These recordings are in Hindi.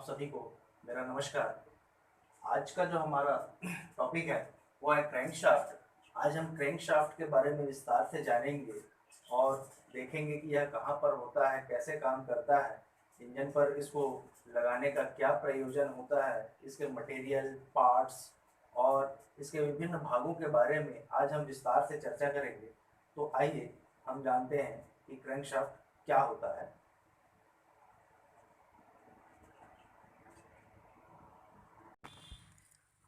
आप सभी को मेरा नमस्कार। आज का जो हमारा टॉपिक है वो है क्रैंकशाफ्ट। आज हम क्रैंकशाफ्ट के बारे में विस्तार से जानेंगे और देखेंगे कि यह कहाँ पर होता है, कैसे काम करता है, इंजन पर इसको लगाने का क्या प्रयोजन होता है, इसके मटेरियल, पार्ट्स और इसके विभिन्न भागों के बारे में आज हम विस्तार से चर्चा करेंगे। तो आइए हम जानते हैं कि क्रैंकशाफ्ट क्या होता है।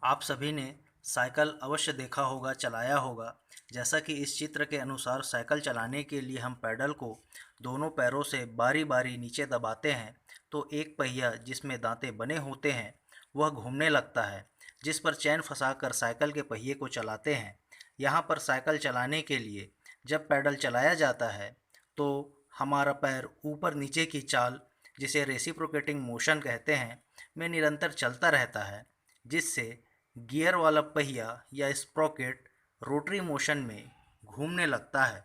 आप सभी ने साइकिल अवश्य देखा होगा, चलाया होगा। जैसा कि इस चित्र के अनुसार साइकिल चलाने के लिए हम पैडल को दोनों पैरों से बारी बारी नीचे दबाते हैं तो एक पहिया जिसमें दांते बने होते हैं वह घूमने लगता है, जिस पर चैन फंसाकर साइकिल के पहिए को चलाते हैं। यहाँ पर साइकिल चलाने के लिए जब पैडल चलाया जाता है तो हमारा पैर ऊपर नीचे की चाल, जिसे रेसिप्रोकेटिंग मोशन कहते हैं, में निरंतर चलता रहता है, जिससे गियर वाला पहिया या स्प्रॉकेट रोटरी मोशन में घूमने लगता है।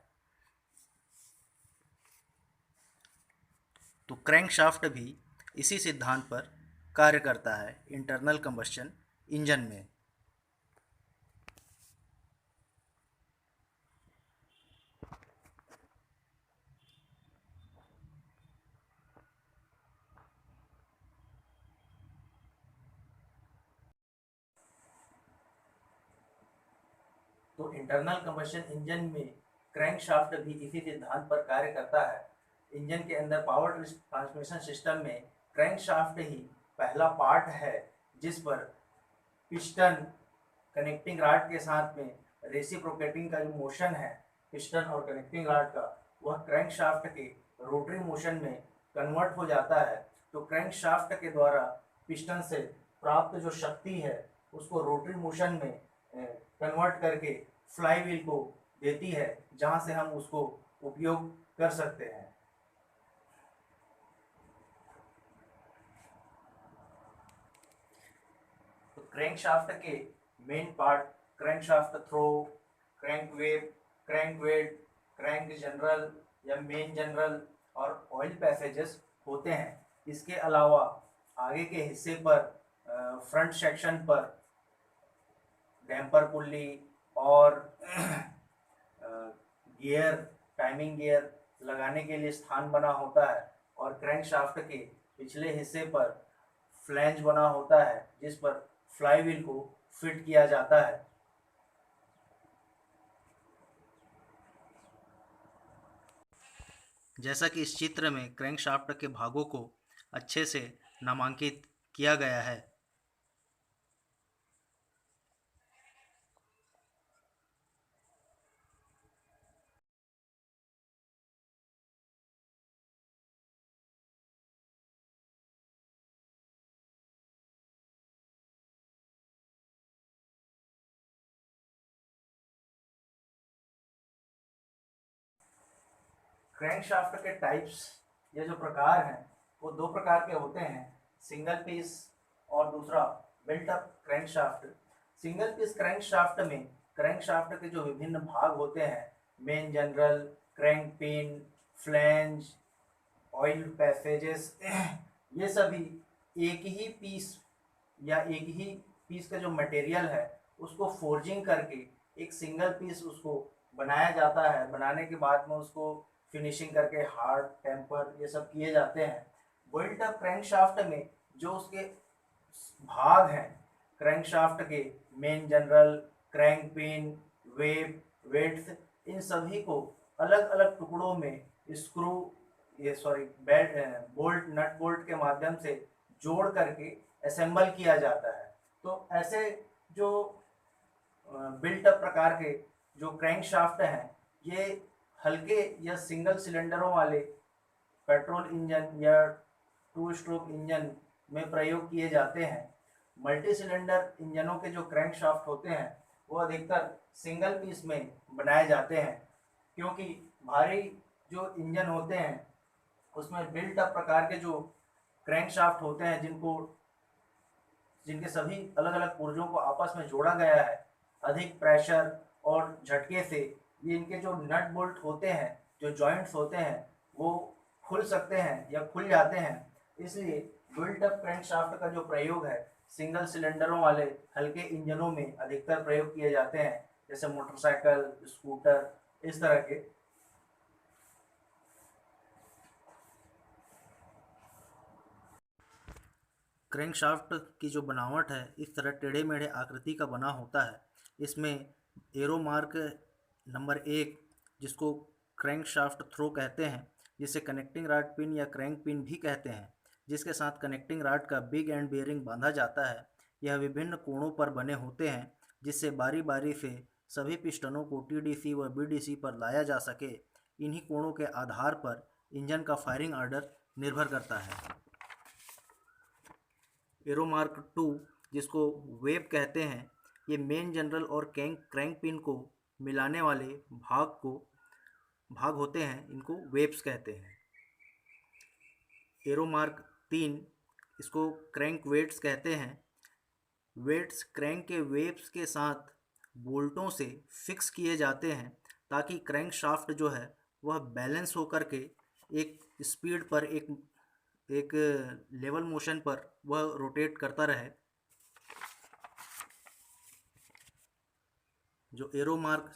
तो क्रैंकशाफ्ट भी इसी सिद्धांत पर कार्य करता है इंटरनल कंबस्शन इंजन में। तो इंटरनल कंबशन इंजन में क्रैंकशाफ्ट भी इसी सिद्धांत पर कार्य करता है। इंजन के अंदर पावर ट्रांसमिशन सिस्टम में क्रैंकशाफ्ट ही पहला पार्ट है जिस पर पिस्टन कनेक्टिंग रॉड के साथ में रेसिप्रोकेटिंग का जो मोशन है पिस्टन और कनेक्टिंग रॉड का, वह क्रैंकशाफ्ट के रोटरी मोशन में कन्वर्ट हो जाता है। तो क्रैंकशाफ्ट के द्वारा पिस्टन से प्राप्त जो शक्ति है उसको रोटरी मोशन में कन्वर्ट करके फ्लाई व्हील को देती है, जहां से हम उसको उपयोग कर सकते हैं। तो क्रैंकशाफ्ट के main part crankshaft throw, crank web, crank weight, crank journal या मेन जनरल और ऑयल पैसेजेस होते हैं। इसके अलावा आगे के हिस्से पर फ्रंट सेक्शन पर डैम्पर पुल्ली और गियर, टाइमिंग गियर लगाने के लिए स्थान बना होता है और क्रैंकशाफ्ट के पिछले हिस्से पर फ्लैंज बना होता है जिस पर फ्लाई व्हील को फिट किया जाता है। जैसा कि इस चित्र में क्रैंकशाफ्ट के भागों को अच्छे से नामांकित किया गया है। क्रैंकशाफ्ट के टाइप्स या जो प्रकार हैं वो दो प्रकार के होते हैं, सिंगल पीस और दूसरा built up crankshaft. Single piece crankshaft में क्रैंकशाफ्ट के जो विभिन्न भाग होते हैं, main journal, crank pin, flange, oil passages, ये सभी एक ही पीस या एक ही पीस का जो मटेरियल है उसको फोर्जिंग करके एक सिंगल पीस उसको बनाया जाता है। बनाने के बाद में उसको फिनिशिंग करके हार्ड टेम्पर ये सब किए जाते हैं। बिल्ट अप क्रैंकशाफ्ट में जो उसके भाग हैं क्रैंकशाफ्ट के, main journal, crank pin, web, weights, इन सभी को अलग अलग टुकड़ों में स्क्रू बोल्ट, नट बोल्ट के माध्यम से जोड़ करके असेंबल किया जाता है। तो ऐसे जो बिल्ट अप प्रकार के जो क्रैंकशाफ्ट हैं ये हल्के या सिंगल सिलेंडरों वाले पेट्रोल इंजन या टू स्ट्रोक इंजन में प्रयोग किए जाते हैं। मल्टी सिलेंडर इंजनों के जो क्रैंकशाफ्ट होते हैं वो अधिकतर सिंगल पीस में बनाए जाते हैं, क्योंकि भारी जो इंजन होते हैं उसमें बिल्ट अप प्रकार के जो क्रैंकशाफ्ट होते हैं जिनके सभी अलग अलग पुर्जों को आपस में जोड़ा गया है, अधिक प्रेशर और झटके से ये इनके जो नट बोल्ट होते हैं, जो जॉइंट्स होते हैं, वो खुल सकते हैं या खुल जाते हैं। इसलिए बिल्ट अप क्रैंकशाफ्ट का जो प्रयोग है सिंगल सिलेंडरों वाले हल्के इंजनों में अधिकतर प्रयोग किए जाते हैं, जैसे मोटरसाइकिल, स्कूटर, इस तरह के। क्रैंकशाफ्ट की जो बनावट है इस तरह टेढ़े मेढ़े आकृति का बना होता है। इसमें एरो मार्क नंबर 1, जिसको क्रैंकशाफ्ट थ्रो कहते हैं, जिसे कनेक्टिंग रॉड पिन या क्रैंक पिन भी कहते हैं, जिसके साथ कनेक्टिंग रॉड का बिग एंड बेयरिंग बांधा जाता है। यह विभिन्न कोणों पर बने होते हैं, जिससे बारी बारी से सभी पिस्टनों को टीडीसी व बीडीसी पर लाया जा सके। इन्हीं कोणों के आधार पर इंजन का फायरिंग ऑर्डर निर्भर करता है। एरो मार्क 2, जिसको वेब कहते हैं, ये मेन जनरल और क्रैंक पिन को मिलाने वाले भाग होते हैं, इनको वेब्स कहते हैं। एरो मार्क 3, इसको क्रैंक वेट्स कहते हैं। वेट्स क्रैंक के वेब्स के साथ बोल्टों से फिक्स किए जाते हैं ताकि क्रैंक शाफ्ट जो है वह बैलेंस होकर के एक स्पीड पर एक लेवल मोशन पर वह रोटेट करता रहे। जो एरो मार्क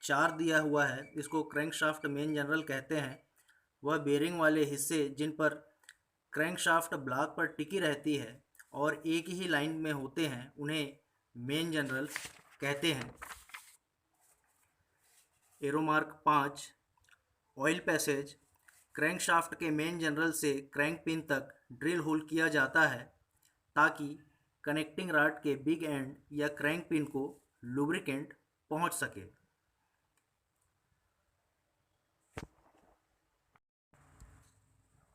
4 दिया हुआ है, इसको क्रैंकशाफ्ट मेन जनरल कहते हैं। वह बेरिंग वाले हिस्से जिन पर क्रैंकशाफ्ट ब्लॉक पर टिकी रहती है और एक ही लाइन में होते हैं, उन्हें मेन जनरल कहते हैं। Arrow mark 5, oil passage, crankshaft के मेन जनरल से क्रैंक पिन तक ड्रिल होल किया जाता है ताकि कनेक्टिंग रॉड के बिग एंड या क्रैंक पिन को लुब्रिकेंट पहुंच सके।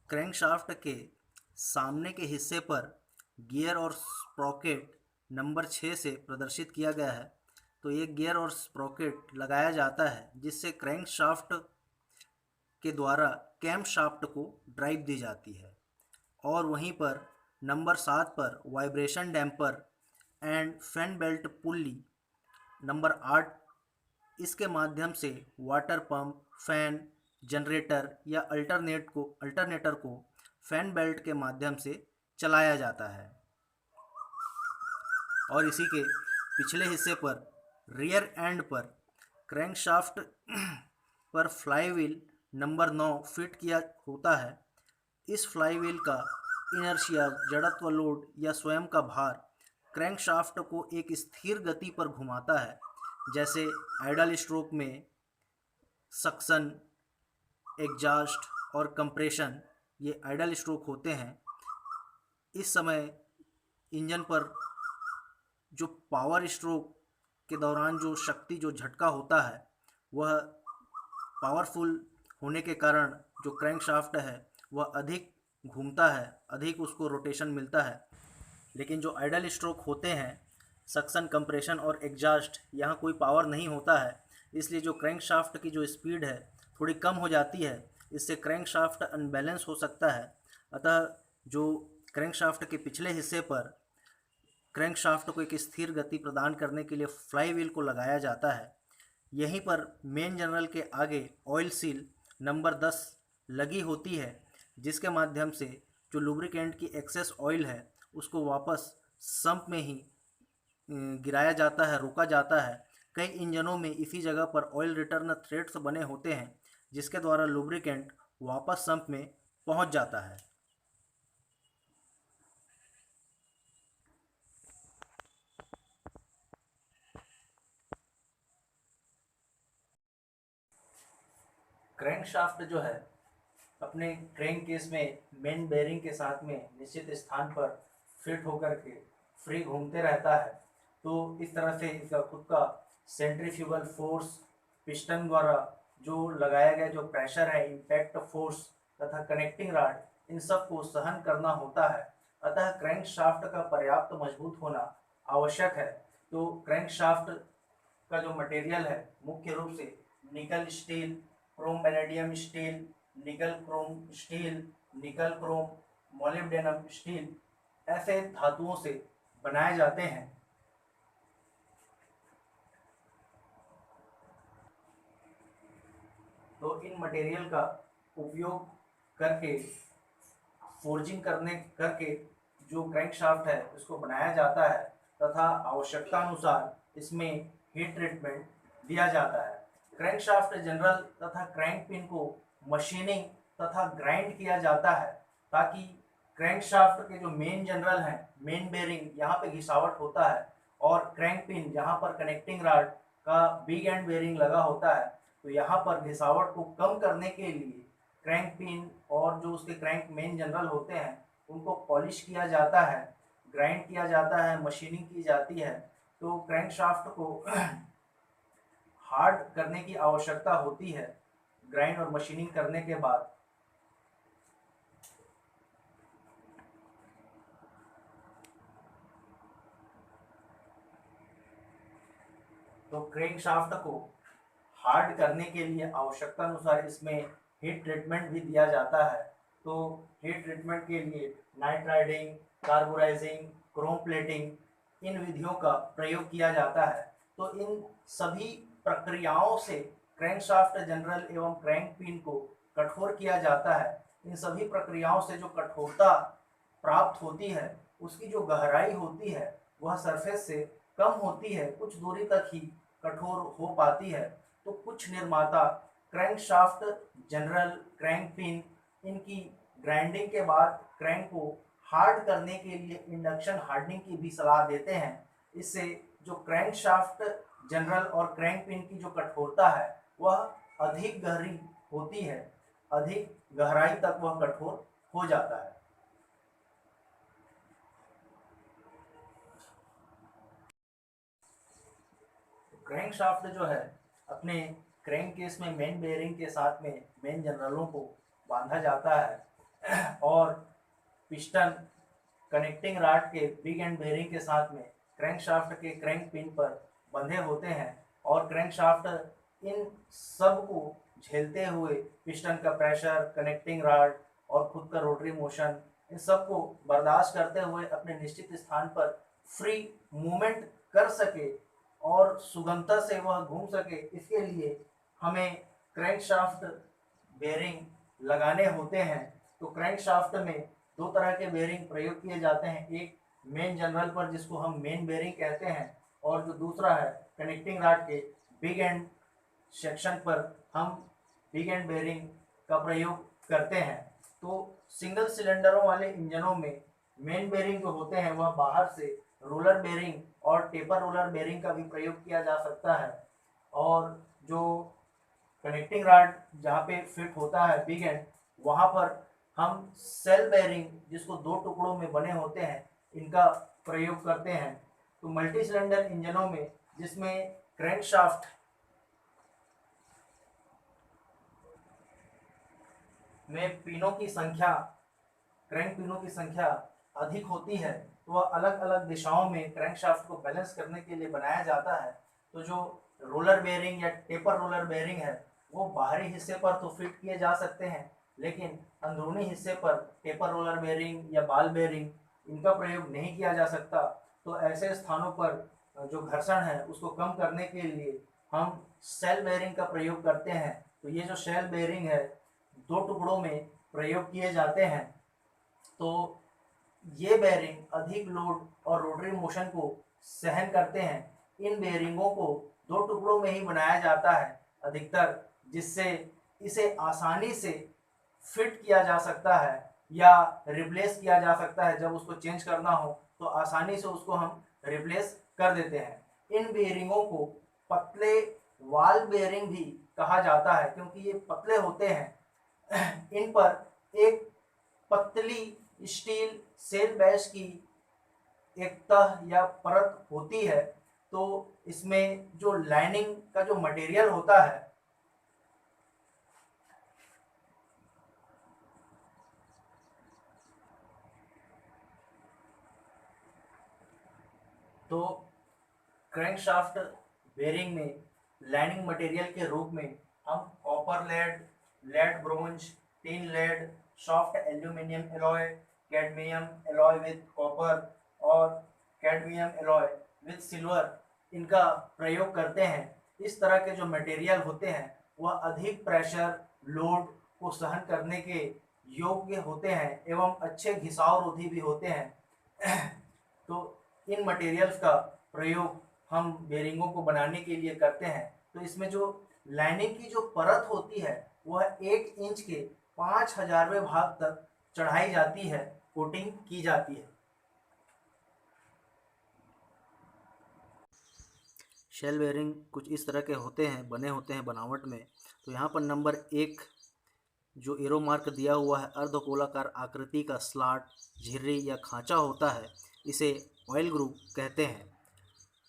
क्रैंकशाफ्ट के सामने के हिस्से पर गियर और स्प्रॉकेट नंबर 6 से प्रदर्शित किया गया है। तो ये गियर और स्प्रॉकेट लगाया जाता है जिससे क्रैंकशाफ्ट के द्वारा कैम शाफ्ट को ड्राइव दी जाती है। और वहीं पर नंबर 7 पर vibration damper and fan belt pulley number 8, इसके माध्यम से वाटर पंप, फैन, जनरेटर या अल्टरनेटर को फैन बेल्ट के माध्यम से चलाया जाता है। और इसी के पिछले हिस्से पर रियर एंड पर क्रैंकशाफ्ट पर फ्लाईव्हील नंबर 9 फिट किया होता है। इस फ्लाईव्हील का इनर्शिया, जड़त्व लोड या स्वयं का भार क्रैंकशाफ्ट को एक स्थिर गति पर घुमाता है। जैसे आइडल स्ट्रोक में सक्शन, एग्जॉस्ट और कंप्रेशन, ये आइडल स्ट्रोक होते हैं। इस समय इंजन पर जो पावर स्ट्रोक के दौरान जो शक्ति, जो झटका होता है, वह पावरफुल होने के कारण जो क्रैंकशाफ्ट है वह अधिक घूमता है, अधिक उसको रोटेशन मिलता है। लेकिन जो आइडल स्ट्रोक होते हैं, सक्शन, कंप्रेशन और एग्जॉस्ट, यहाँ कोई पावर नहीं होता है, इसलिए जो क्रैंकशाफ्ट की जो स्पीड है थोड़ी कम हो जाती है। इससे क्रैंकशाफ्ट अनबैलेंस हो सकता है। अतः जो क्रैंकशाफ्ट के पिछले हिस्से पर क्रैंकशाफ्ट को एक स्थिर गति प्रदान करने के लिए फ्लाईव्हील को लगाया जाता है। यहीं पर मेन जनरल के आगे ऑयल सील नंबर 10 लगी होती है, जिसके माध्यम से जो लुब्रिकेंट की एक्सेस ऑयल है उसको वापस सम्प में ही गिराया जाता है, रोका जाता है। कई इंजनों में इसी जगह पर ऑयल रिटर्न थ्रेड्स बने होते हैं, जिसके द्वारा लुब्रिकेंट वापस सम्प में पहुंच जाता है। क्रैंकशाफ्ट जो है अपने क्रैंक केस में मेन बेयरिंग के साथ में निश्चित स्थान पर फिट होकर के फ्री घूमते रहता है। तो इस तरह से इसका खुद का सेंट्रीफ्यूगल फोर्स, पिस्टन द्वारा जो लगाया गया जो प्रेशर है, इम्पैक्ट फोर्स तथा कनेक्टिंग रॉड, इन सब को सहन करना होता है। अतः क्रैंकशाफ्ट का पर्याप्त मजबूत होना आवश्यक है। तो क्रैंकशाफ्ट का जो मटेरियल है मुख्य रूप से निकल स्टील, क्रोम वेनेडियम स्टील, निकल क्रोम स्टील, निकल क्रोम मोलिब्डेनम स्टील, ऐसे धातुओं से बनाए जाते हैं। तो इन मटेरियल का उपयोग करके फोर्जिंग करने करके जो क्रैंकशाफ्ट है इसको बनाया जाता है तथा आवश्यकता अनुसार इसमें हीट ट्रीटमेंट दिया जाता है। क्रैंकशाफ्ट जनरल तथा क्रैंक पिन को मशीनिंग तथा ग्राइंड किया जाता है ताकि क्रैंकशाफ्ट के जो मेन जनरल हैं, मेन बेरिंग, यहाँ पे घिसावट होता है और क्रैंक पिन जहाँ पर कनेक्टिंग रॉड का बिग एंड बेरिंग लगा होता है, तो यहाँ पर घिसावट को कम करने के लिए क्रैंक पिन और जो उसके क्रैंक मेन जनरल होते हैं उनको पॉलिश किया जाता है, ग्राइंड किया जाता है, मशीनिंग की जाती है। तो क्रैंकशाफ्ट को हार्ड करने की आवश्यकता होती है ग्राइंड और मशीनिंग करने के बाद। तो क्रैंकशाफ्ट को हार्ड करने के लिए आवश्यकता अनुसार इसमें हीट ट्रीटमेंट भी दिया जाता है। तो हीट ट्रीटमेंट के लिए nitriding, carburizing, chrome plating इन विधियों का प्रयोग किया जाता है। तो इन सभी प्रक्रियाओं से क्रैंकशाफ्ट जनरल एवं क्रैंक पिन को कठोर किया जाता है। इन सभी प्रक्रियाओं से जो कठोरता प्राप्त होती है उसकी जो गहराई होती है वह सरफेस से कम होती है, कुछ दूरी तक ही कठोर हो पाती है। तो कुछ निर्माता क्रैंकशाफ्ट जनरल, क्रैंक पिन इनकी ग्राइंडिंग के बाद क्रैंक को हार्ड करने के लिए इंडक्शन हार्डनिंग की भी सलाह देते हैं। इससे जो क्रैंकशाफ्ट जनरल और क्रैंक पिन की जो कठोरता है वह अधिक गहरी होती है, अधिक गहराई तक वह कठोर हो जाता है। क्रैंकशाफ्ट जो है अपने क्रैंक केस में मेन बेयरिंग के साथ में मेन जनरलों को बांधा जाता है और पिस्टन कनेक्टिंग रॉड के बिग एंड बेयरिंग के साथ में क्रैंकशाफ्ट के क्रैंक पिन पर बंधे होते हैं और क्रैंकशाफ्ट इन सब को झेलते हुए पिस्टन का प्रेशर, कनेक्टिंग रॉड और खुद का रोटरी मोशन इन सब को बर्दाश्त करते हुए अपने निश्चित स्थान पर फ्री मूवमेंट कर सके और सुगमता से वह घूम सके, इसके लिए हमें क्रैंकशाफ्ट बेयरिंग लगाने होते हैं। तो क्रैंकशाफ्ट में दो तरह के बेयरिंग प्रयोग किए जाते हैं, एक मेन जनरल पर जिसको हम मेन बेयरिंग कहते हैं और जो दूसरा है कनेक्टिंग रॉड के बिग एंड सेक्शन पर हम बिग एंड बेयरिंग का प्रयोग करते हैं। तो सिंगल सिलेंडरों वाले इंजनों में मेन बेयरिंग जो होते हैं वह बाहर से रोलर बेयरिंग और टेपर रोलर बेयरिंग का भी प्रयोग किया जा सकता है और जो कनेक्टिंग रॉड जहाँ पे फिट होता है बिग एंड, वहाँ पर हम सेल बेयरिंग जिसको दो टुकड़ों में बने होते हैं इनका प्रयोग करते हैं। तो मल्टी सिलेंडर इंजनों में जिसमें क्रैंकशाफ्ट में पिनों की संख्या, क्रैंक पिनों की संख्या अधिक होती है तो वह अलग अलग दिशाओं में क्रैंकशाफ्ट को बैलेंस करने के लिए बनाया जाता है। तो जो रोलर बेयरिंग या टेपर रोलर बेयरिंग है वो बाहरी हिस्से पर तो फिट किए जा सकते हैं, लेकिन अंदरूनी हिस्से पर टेपर रोलर बेयरिंग या बाल बेयरिंग इनका प्रयोग नहीं किया जा सकता। तो ऐसे स्थानों पर जो घर्षण है उसको कम करने के लिए हम सेल बेयरिंग का प्रयोग करते हैं। तो ये जो सेल बेयरिंग है दो टुकड़ों में प्रयोग किए जाते हैं। तो ये बेयरिंग अधिक लोड और रोटरी मोशन को सहन करते हैं। इन बेयरिंगों को दो टुकड़ों में ही बनाया जाता है अधिकतर, जिससे इसे आसानी से फिट किया जा सकता है या रिप्लेस किया जा सकता है। जब उसको चेंज करना हो तो आसानी से उसको हम रिप्लेस कर देते हैं। इन बेयरिंगों को पतले वाल बेयरिंग भी कहा जाता है क्योंकि ये पतले होते हैं। इन पर एक पतली स्टील सेल बैश की एक तह या परत होती है। तो इसमें जो लाइनिंग का जो मटेरियल होता है तो क्रैंकशाफ्ट बेयरिंग में लाइनिंग मटेरियल के रूप में हम copper lead, lead bronze, tin lead, soft aluminium alloy, cadmium alloy with copper और कैडमियम एलॉय विद सिल्वर इनका प्रयोग करते हैं। इस तरह के जो मटेरियल होते हैं वह अधिक प्रेशर, लोड को सहन करने के योग्य होते हैं एवं अच्छे घिसाव रोधी भी होते हैं। तो इन मटेरियल्स का प्रयोग हम बेरिंगों को बनाने के लिए करते हैं। तो इसमें जो लाइनिंग की जो परत होती है वह 1 इंच के 5,000वें भाग तक चढ़ाई जाती है, कोटिंग की जाती है। शेल बेरिंग कुछ इस तरह के होते हैं, बने होते हैं बनावट में। तो यहाँ पर नंबर 1 जो एरो मार्क दिया हुआ है, अर्धगोलाकार आकृति का स्लॉट, झिर्री या खांचा होता है, इसे ऑयल ग्रूव कहते हैं।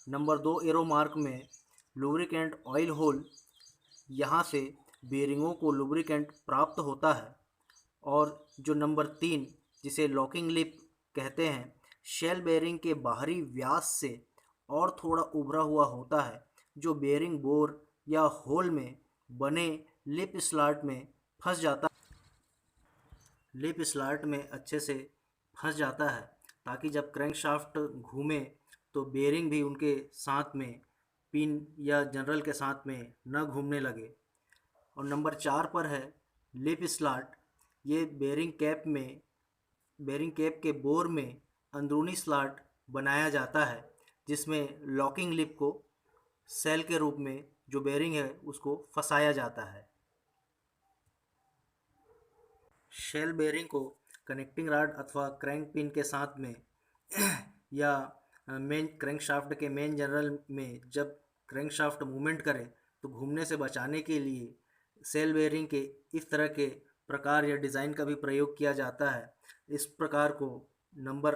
नंबर 2 एरो मार्क में लुब्रिकेंट ऑयल होल, यहाँ से बेरिंगों को लुब्रिकेंट प्राप्त होता है। और जो नंबर 3 जिसे लॉकिंग लिप कहते हैं, शेल बेरिंग के बाहरी व्यास से और थोड़ा उभरा हुआ होता है, जो बेरिंग बोर या होल में बने लिप स्लॉट में फंस जाता है। लिप स्लॉट में अच्छे से फंस जाता है ताकि जब क्रैंकशाफ्ट घूमे तो बेरिंग भी उनके साथ में, पिन या जनरल के साथ में न घूमने लगे। और नंबर 4 पर है लिप स्लॉट। ये बेरिंग कैप के बोर में अंदरूनी स्लॉट बनाया जाता है, जिसमें लॉकिंग लिप को सेल के रूप में जो बेरिंग है उसको फंसाया जाता है। शेल बेरिंग को कनेक्टिंग रॉड अथवा क्रैंक पिन के साथ में या मेन क्रैंकशाफ्ट के मेन जनरल में जब क्रैंकशाफ्ट मूवमेंट करे तो घूमने से बचाने के लिए शेल बेरिंग के इस तरह के प्रकार या डिज़ाइन का भी प्रयोग किया जाता है। इस प्रकार को नंबर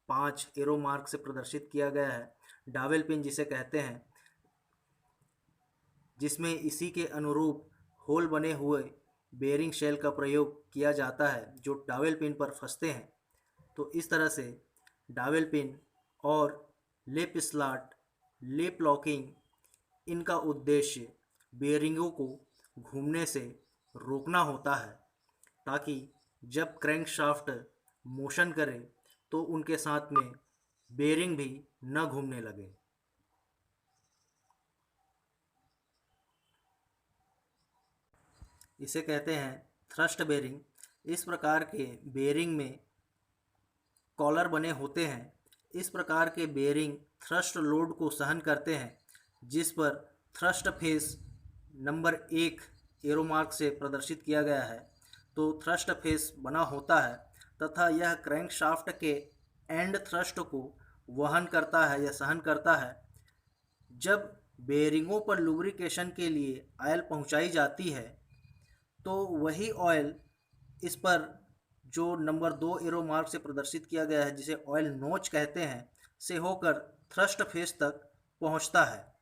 5 एरो मार्क से प्रदर्शित किया गया है, डावेल पिन जिसे कहते हैं, जिसमें इसी के अनुरूप होल बने हुए बेरिंग शेल का प्रयोग किया जाता है जो डावेल पिन पर फंसते हैं। तो इस तरह से डावेल पिन और लिप स्लॉट, लिप लॉकिंग, इनका उद्देश्य बेरिंगों को घूमने से रोकना होता है, ताकि जब क्रैंकशाफ्ट मोशन करे तो उनके साथ में बेरिंग भी न घूमने लगे। इसे कहते हैं थ्रस्ट बेरिंग। इस प्रकार के बेरिंग में कॉलर बने होते हैं। इस प्रकार के बेरिंग थ्रस्ट लोड को सहन करते हैं, जिस पर thrust face number 1 arrow mark से प्रदर्शित किया गया है। तो थ्रस्ट फेस बना होता है तथा यह क्रैंकशाफ्ट के एंड थ्रस्ट को वहन करता है या सहन करता है। जब बेरिंगों पर लुब्रिकेशन के लिए ऑयल पहुंचाई जाती है तो वही ऑयल इस पर जो नंबर 2 एरो मार्क से प्रदर्शित किया गया है, जिसे ऑयल नोच कहते हैं, से होकर थ्रस्ट फेस तक पहुंचता है।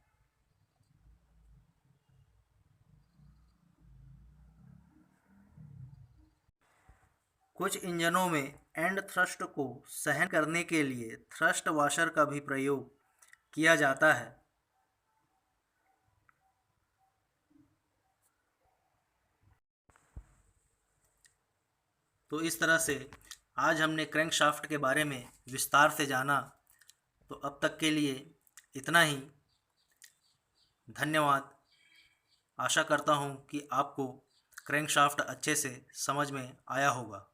कुछ इंजनों में एंड थ्रस्ट को सहन करने के लिए थ्रस्ट वॉशर का भी प्रयोग किया जाता है। तो इस तरह से आज हमने क्रैंकशाफ्ट के बारे में विस्तार से जाना। तो अब तक के लिए इतना ही। धन्यवाद। आशा करता हूँ कि आपको क्रैंकशाफ्ट अच्छे से समझ में आया होगा।